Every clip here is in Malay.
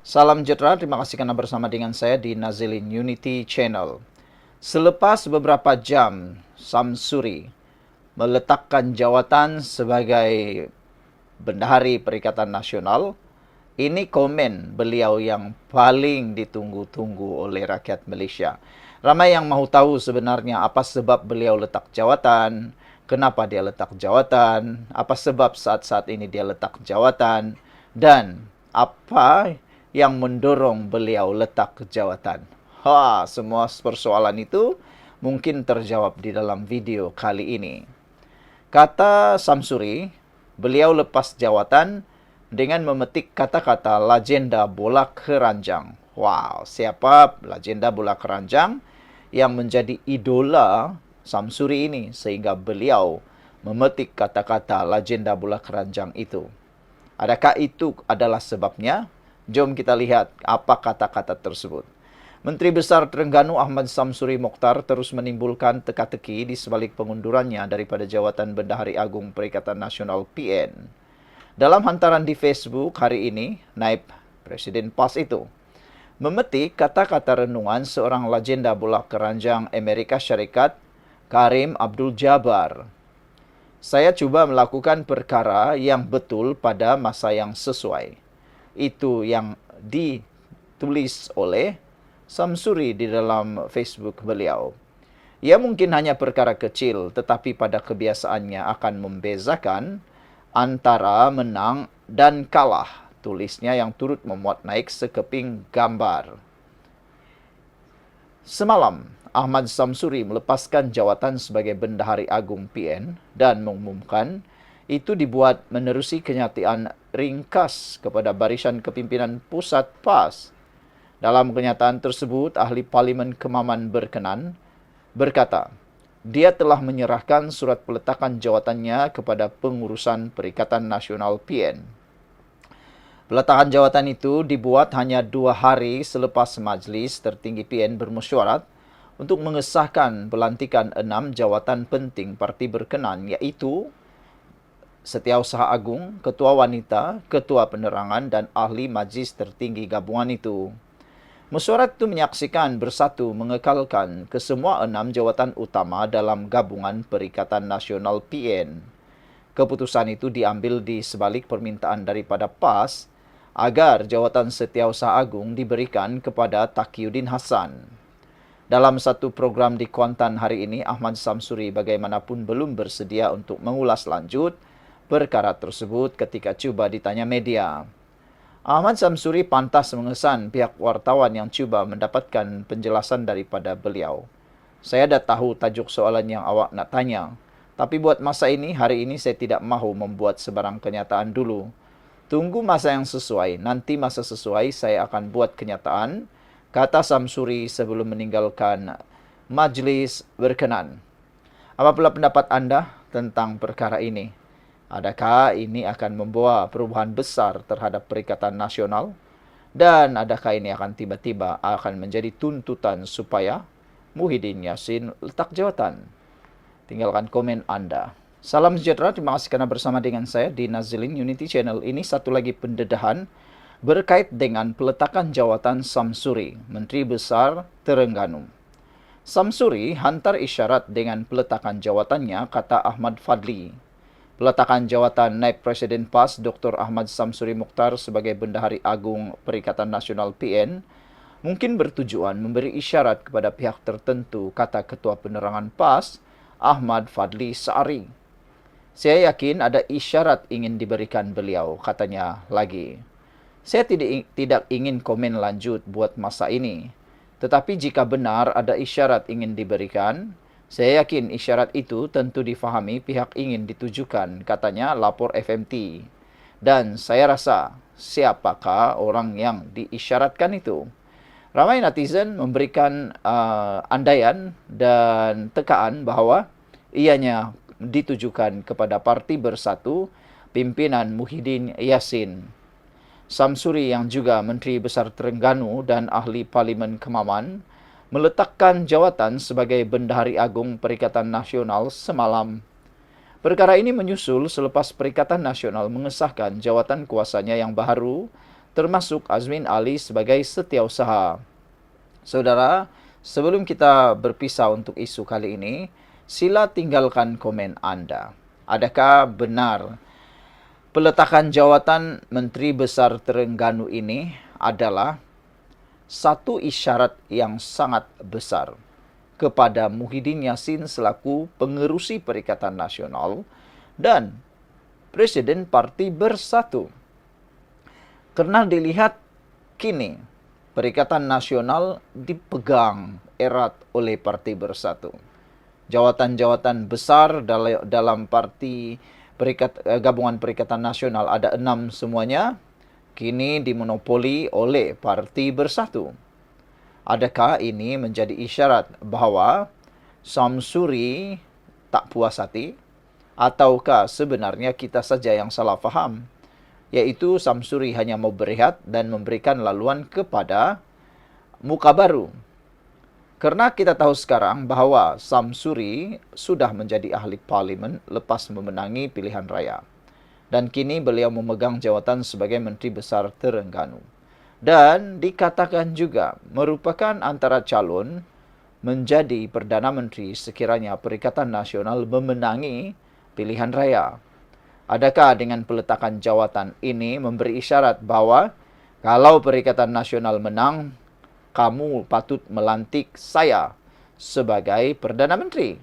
Salam sejahtera, terima kasih karena bersama dengan saya di Nazilin Unity Channel. Selepas beberapa jam, Samsuri meletakkan jawatan sebagai Bendahari Perikatan Nasional. Ini komen beliau yang paling ditunggu-tunggu oleh rakyat Malaysia. Ramai yang mahu tahu sebenarnya apa sebab beliau letak jawatan, kenapa dia letak jawatan, apa sebab saat-saat ini dia letak jawatan, dan apa yang mendorong beliau letak jawatan. Semua persoalan itu mungkin terjawab di dalam video kali ini. Kata Samsuri, beliau lepas jawatan dengan memetik kata-kata legenda bola keranjang. Siapa legenda bola keranjang yang menjadi idola Samsuri ini sehingga beliau memetik kata-kata legenda bola keranjang itu? Adakah itu adalah sebabnya? Jom kita lihat apa kata-kata tersebut. Menteri Besar Terengganu Ahmad Samsuri Mokhtar terus menimbulkan teka-teki di sebalik pengundurannya daripada jawatan Bendahari Agung Perikatan Nasional PN. Dalam hantaran di Facebook hari ini, naib Presiden PAS itu memetik kata-kata renungan seorang legenda bola keranjang Amerika Syarikat, Kareem Abdul-Jabbar. Saya cuba melakukan perkara yang betul pada masa yang sesuai. Itu yang ditulis oleh Samsuri di dalam Facebook beliau. Ia mungkin hanya perkara kecil, tetapi pada kebiasaannya akan membezakan antara menang dan kalah. Tulisnya yang turut memuat naik sekeping gambar. Semalam, Ahmad Samsuri melepaskan jawatan sebagai Bendahari Agung PN dan mengumumkan itu dibuat menerusi kenyataan ringkas kepada Barisan Kepimpinan Pusat PAS. Dalam kenyataan tersebut, Ahli Parlimen Kemaman berkenan berkata, dia telah menyerahkan surat peletakan jawatannya kepada Pengurusan Perikatan Nasional PN. Peletakan jawatan itu dibuat hanya 2 hari selepas Majlis Tertinggi PN bermesyuarat untuk mengesahkan pelantikan 6 jawatan penting parti berkenan, iaitu Setiausaha Agung, Ketua Wanita, Ketua Penerangan, dan Ahli Majlis Tertinggi Gabungan itu. Mesyuarat itu menyaksikan bersatu mengekalkan kesemua 6 jawatan utama dalam Gabungan Perikatan Nasional PN. Keputusan itu diambil di sebalik permintaan daripada PAS agar jawatan Setiausaha Agung diberikan kepada Taqiyuddin Hassan. Dalam satu program di Kuantan hari ini, Ahmad Samsuri bagaimanapun belum bersedia untuk mengulas lanjut perkara tersebut ketika cuba ditanya media. Ahmad Samsuri pantas mengesan pihak wartawan yang cuba mendapatkan penjelasan daripada beliau. Saya dah tahu tajuk soalan yang awak nak tanya. Tapi buat masa ini, hari ini saya tidak mahu membuat sebarang kenyataan dulu. Tunggu masa yang sesuai. Nanti masa sesuai saya akan buat kenyataan, kata Samsuri sebelum meninggalkan majlis berkenan. Apabila pendapat anda tentang perkara ini? Adakah ini akan membawa perubahan besar terhadap Perikatan Nasional? Dan adakah ini akan tiba-tiba akan menjadi tuntutan supaya Muhyiddin Yassin letak jawatan? Tinggalkan komen anda. Salam sejahtera, terima kasih karena bersama dengan saya di Nazilin Unity Channel. Ini satu lagi pendedahan berkait dengan peletakan jawatan Samsuri, Menteri Besar Terengganu. Samsuri hantar isyarat dengan peletakan jawatannya, kata Ahmad Fadli. Peletakan jawatan Naib Presiden PAS Dr. Ahmad Samsuri Mokhtar sebagai Bendahari Agung Perikatan Nasional PN mungkin bertujuan memberi isyarat kepada pihak tertentu, kata Ketua Penerangan PAS Ahmad Fadli Saari. Saya yakin ada isyarat ingin diberikan beliau, katanya lagi. Saya tidak ingin komen lanjut buat masa ini. Tetapi jika benar ada isyarat ingin diberikan, saya yakin isyarat itu tentu difahami pihak ingin ditujukan, katanya lapor FMT. Dan saya rasa siapakah orang yang diisyaratkan itu? Ramai netizen memberikan andaian dan tekaan bahawa ianya ditujukan kepada Parti Bersatu pimpinan Muhyiddin Yassin. Samsuri yang juga Menteri Besar Terengganu dan Ahli Parlimen Kemaman meletakkan jawatan sebagai Bendahari Agung Perikatan Nasional semalam. Perkara ini menyusul selepas Perikatan Nasional mengesahkan jawatan kuasanya yang baru termasuk Azmin Ali sebagai setiausaha. Saudara, sebelum kita berpisah untuk isu kali ini, sila tinggalkan komen Anda. Adakah benar peletakan jawatan Menteri Besar Terengganu ini adalah satu isyarat yang sangat besar kepada Muhyiddin Yassin selaku pengerusi Perikatan Nasional dan Presiden Parti Bersatu? Karena dilihat kini Perikatan Nasional dipegang erat oleh Parti Bersatu. Jawatan-jawatan besar dalam parti Gabungan Perikatan Nasional ada 6 semuanya, kini dimonopoli oleh Parti Bersatu. Adakah ini menjadi isyarat bahawa Samsuri tak puas hati? Ataukah sebenarnya kita saja yang salah faham? Yaitu Samsuri hanya mau berehat dan memberikan laluan kepada muka baru. Karena kita tahu sekarang bahawa Samsuri sudah menjadi ahli parlimen lepas memenangi pilihan raya. Dan kini beliau memegang jawatan sebagai Menteri Besar Terengganu. Dan dikatakan juga merupakan antara calon menjadi Perdana Menteri sekiranya Perikatan Nasional memenangi pilihan raya. Adakah dengan peletakan jawatan ini memberi isyarat bahawa kalau Perikatan Nasional menang, kamu patut melantik saya sebagai Perdana Menteri?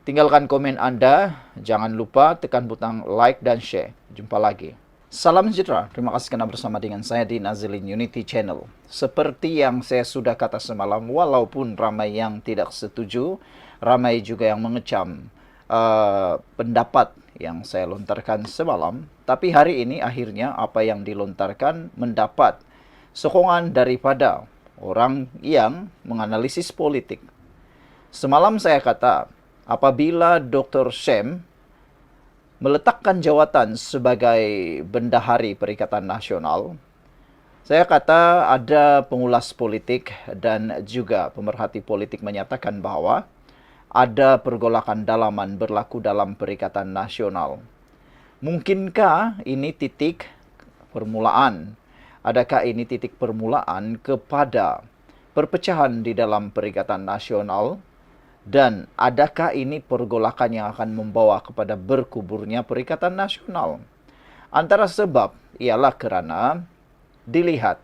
Tinggalkan komen Anda, jangan lupa tekan butang like dan share. Jumpa lagi. Salam sejahtera, terima kasih kerana bersama dengan saya di Nazilin Unity Channel. Seperti yang saya sudah kata semalam, walaupun ramai yang tidak setuju, ramai juga yang mengecam pendapat yang saya lontarkan semalam, tapi hari ini akhirnya apa yang dilontarkan mendapat sokongan daripada orang yang menganalisis politik. Semalam saya kata, apabila Dr. Shem meletakkan jawatan sebagai Bendahari Perikatan Nasional, saya kata ada pengulas politik dan juga pemerhati politik menyatakan bahawa ada pergolakan dalaman berlaku dalam Perikatan Nasional. Mungkinkah ini titik permulaan? Adakah ini titik permulaan kepada perpecahan di dalam Perikatan Nasional? Dan adakah ini pergolakan yang akan membawa kepada berkuburnya Perikatan Nasional? Antara sebab ialah kerana dilihat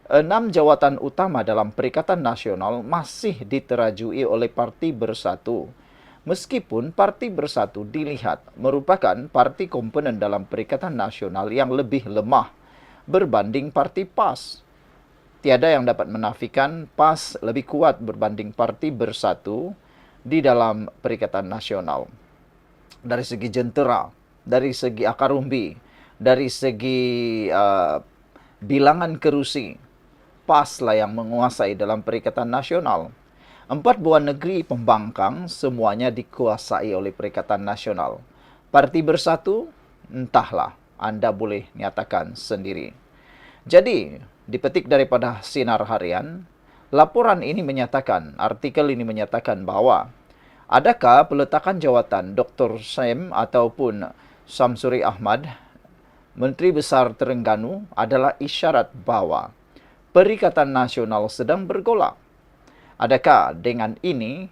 6 jawatan utama dalam Perikatan Nasional masih diterajui oleh Parti Bersatu. Meskipun Parti Bersatu dilihat merupakan parti komponen dalam Perikatan Nasional yang lebih lemah berbanding Parti PAS. Tiada yang dapat menafikan PAS lebih kuat berbanding Parti Bersatu di dalam Perikatan Nasional. Dari segi jentera, dari segi akar umbi, dari segi bilangan kerusi, PAS lah yang menguasai dalam Perikatan Nasional. 4 buah negeri pembangkang semuanya dikuasai oleh Perikatan Nasional. Parti Bersatu, entahlah, Anda boleh nyatakan sendiri. Jadi, dipetik daripada Sinar Harian, laporan ini menyatakan, artikel ini menyatakan bahawa adakah peletakan jawatan Dr. Shem ataupun Samsuri Ahmad, Menteri Besar Terengganu, adalah isyarat bahawa Perikatan Nasional sedang bergolak. Adakah dengan ini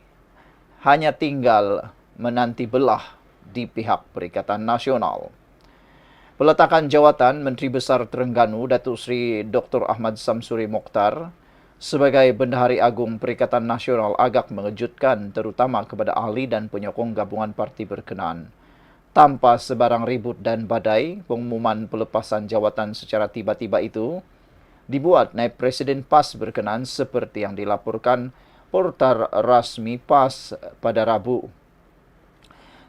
hanya tinggal menanti belah di pihak Perikatan Nasional? Peletakan jawatan Menteri Besar Terengganu Datuk Seri Dr. Ahmad Samsuri Mokhtar sebagai Bendahari Agung Perikatan Nasional agak mengejutkan terutama kepada ahli dan penyokong gabungan parti berkenaan. Tanpa sebarang ribut dan badai, pengumuman pelepasan jawatan secara tiba-tiba itu dibuat naib Presiden PAS berkenaan seperti yang dilaporkan portal rasmi PAS pada Rabu.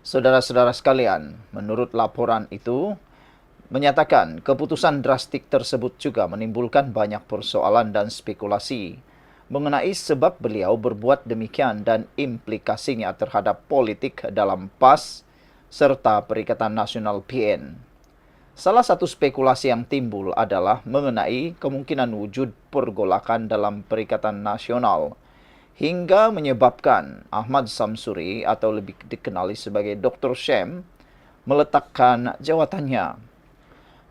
Saudara-saudara sekalian, menurut laporan itu, menyatakan keputusan drastik tersebut juga menimbulkan banyak persoalan dan spekulasi mengenai sebab beliau berbuat demikian dan implikasinya terhadap politik dalam PAS serta Perikatan Nasional PN. Salah satu spekulasi yang timbul adalah mengenai kemungkinan wujud pergolakan dalam Perikatan Nasional hingga menyebabkan Ahmad Samsuri atau lebih dikenali sebagai Dr. Shem meletakkan jawatannya.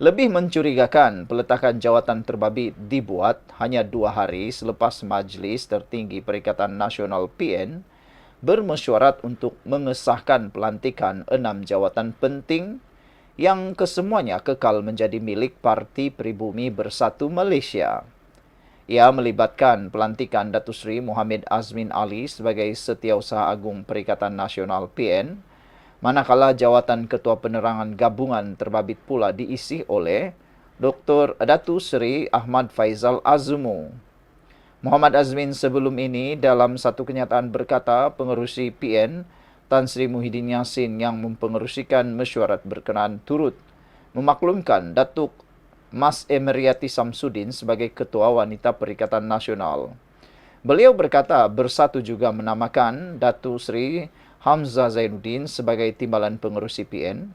Lebih mencurigakan, peletakan jawatan terbabit dibuat hanya 2 hari selepas Majlis Tertinggi Perikatan Nasional PN bermesyuarat untuk mengesahkan pelantikan 6 jawatan penting yang kesemuanya kekal menjadi milik Parti Pribumi Bersatu Malaysia. Ia melibatkan pelantikan Datuk Seri Mohamed Azmin Ali sebagai Setiausaha Agung Perikatan Nasional PN, manakala jawatan Ketua Penerangan Gabungan terbabit pula diisi oleh Dr. Datuk Seri Ahmad Faizal Azumu. Muhammad Azmin sebelum ini dalam satu kenyataan berkata pengerusi PN Tan Sri Muhyiddin Yassin yang mempengerusikan mesyuarat berkenaan turut memaklumkan Datuk Mas Emeriati Samsudin sebagai Ketua Wanita Perikatan Nasional. Beliau berkata bersatu juga menamakan Datuk Seri Hamzah Zainuddin sebagai Timbalan Pengerusi PN,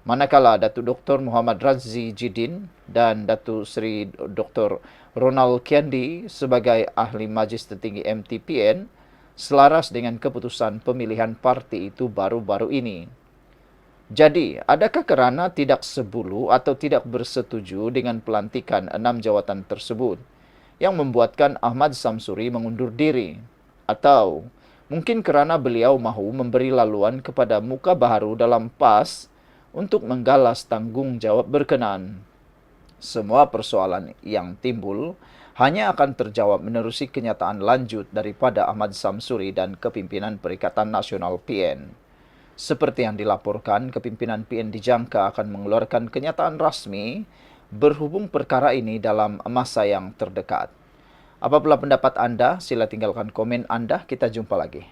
manakala Datuk Dr. Muhammad Razzi Jidin dan Datuk Seri Dr. Ronald Kendi sebagai Ahli Majlis Tertinggi MTPN selaras dengan keputusan pemilihan parti itu baru-baru ini. Jadi, adakah kerana tidak sebulu atau tidak bersetuju dengan pelantikan 6 jawatan tersebut yang membuatkan Ahmad Samsuri mengundur diri? Atau mungkin kerana beliau mahu memberi laluan kepada muka baharu dalam PAS untuk menggalas tanggungjawab berkenaan? Semua persoalan yang timbul hanya akan terjawab menerusi kenyataan lanjut daripada Ahmad Samsuri dan kepimpinan Perikatan Nasional PN. Seperti yang dilaporkan, kepimpinan PN dijangka akan mengeluarkan kenyataan rasmi berhubung perkara ini dalam masa yang terdekat. Apabila pendapat anda, sila tinggalkan komen anda. Kita jumpa lagi.